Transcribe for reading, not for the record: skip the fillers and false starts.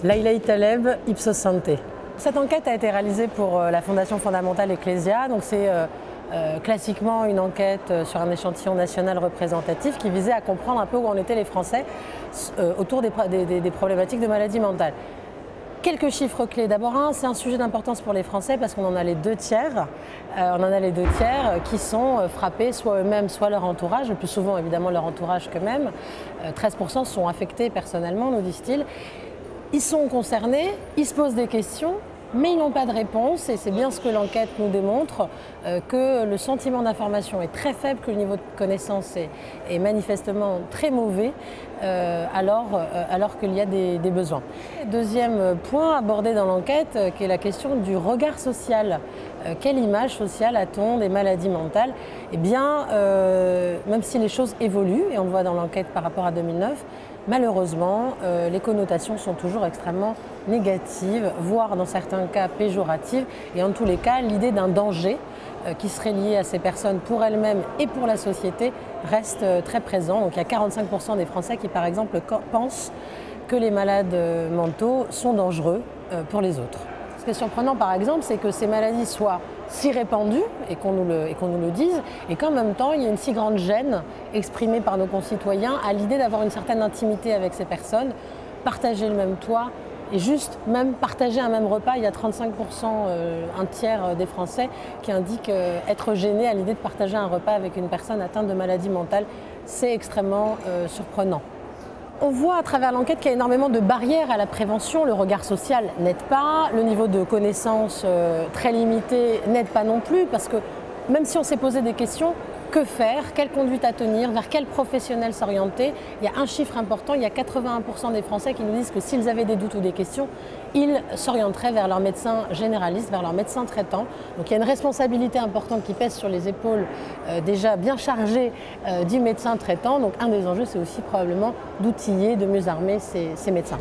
Laïlaï Taleb, Ipsos Santé. Cette enquête a été réalisée pour la Fondation fondamentale Ecclesia. Donc c'est classiquement une enquête sur un échantillon national représentatif qui visait à comprendre un peu où en étaient les Français autour des problématiques de maladies mentales. Quelques chiffres clés. D'abord, c'est un sujet d'importance pour les Français parce qu'on en a les deux tiers. Qui sont frappés, soit eux-mêmes, soit leur entourage. Le plus souvent, évidemment, leur entourage qu'eux-mêmes. 13% sont affectés personnellement, nous disent-ils. Ils sont concernés, ils se posent des questions, mais ils n'ont pas de réponse. Et c'est bien ce que l'enquête nous démontre, que le sentiment d'information est très faible, que le niveau de connaissance est manifestement très mauvais, alors qu'il y a des besoins. Deuxième point abordé dans l'enquête, qui est la question du regard social. Quelle image sociale a-t-on des maladies mentales? Eh bien, même si les choses évoluent, et on le voit dans l'enquête par rapport à 2009, malheureusement, les connotations sont toujours extrêmement négatives, voire dans certains cas péjoratives. Et en tous les cas, l'idée d'un danger qui serait lié à ces personnes pour elles-mêmes et pour la société reste très présent. Donc il y a 45% des Français qui, par exemple, pensent que les malades mentaux sont dangereux pour les autres. Ce qui est surprenant, par exemple, c'est que ces maladies soient si répandues et qu'on nous le dise, et qu'en même temps, il y a une si grande gêne exprimée par nos concitoyens à l'idée d'avoir une certaine intimité avec ces personnes, partager le même toit et juste même partager un même repas. Il y a 35%, un tiers des Français qui indiquent être gênés à l'idée de partager un repas avec une personne atteinte de maladie mentale. C'est extrêmement surprenant. On voit à travers l'enquête qu'il y a énormément de barrières à la prévention. Le regard social n'aide pas, le niveau de connaissance très limité n'aide pas non plus, parce que même si on s'est posé des questions, que faire? Quelle conduite à tenir? Vers quel professionnel s'orienter? Il y a un chiffre important, il y a 81% des Français qui nous disent que s'ils avaient des doutes ou des questions, ils s'orienteraient vers leur médecin généraliste, vers leur médecin traitant. Donc il y a une responsabilité importante qui pèse sur les épaules déjà bien chargées du médecin traitant. Donc un des enjeux, c'est aussi probablement d'outiller, de mieux armer ces médecins.